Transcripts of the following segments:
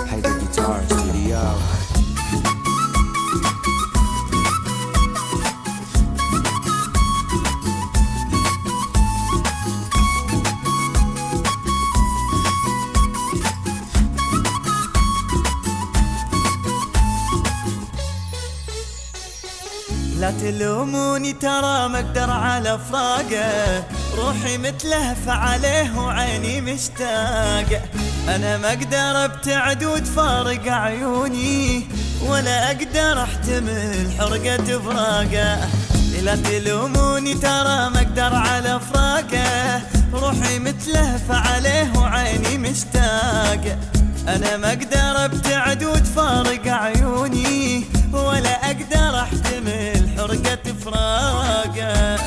Haider Guitar Studio. لا تلوموني ترى ما اقدر على فراقه، روحي متلهفة عليه وعيني مشتاقة. انا ما اقدر ابتعد وتفارق عيوني، ولا اقدر احتمل حرقة فراقه. لا تلوموني ترى ما اقدر على فراقه، روحي متلهفة عليه وعيني مشتاقة. انا ما اقدر ابتعد وتفارق عيوني، ولا اقدر احتمل حرقة فراقه.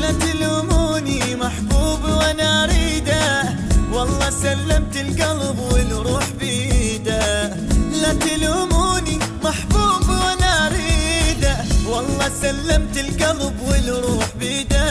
لا تلوموني محبوب وانا اريده، والله سلمت القلب والروح بيده. لا تلوموني محبوب وانا اريده، والله سلمت القلب والروح بيده.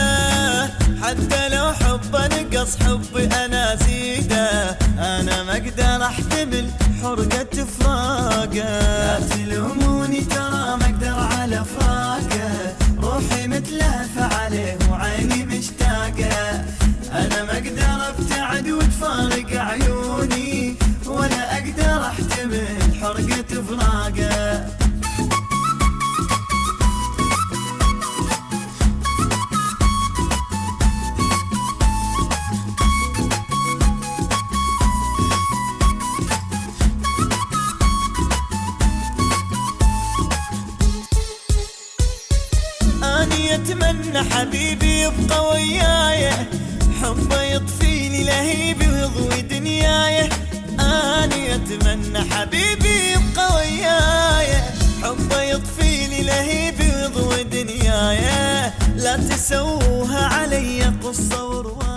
حتى لو حبه نقص حبي انا زيده، انا ما اقدر احتمل حرقة فراقه. لا تلوموني ترى ما اقدر على فراقه، روحي متلهفة عليه وعيني مشتاقة. انا ما اقدر ابتعد وتفارق عيوني، ولا اقدر احتمل حرقة فراقه. أني أتمنى حبيبي يبقى وياي، حبه يطفيني لهيبي ويضوي دنياي. أني أتمنى حبيبي يبقى وياي، حبه يطفيني لهيبي ويضوي دنياي. لا تسووها علي قصة ورواية.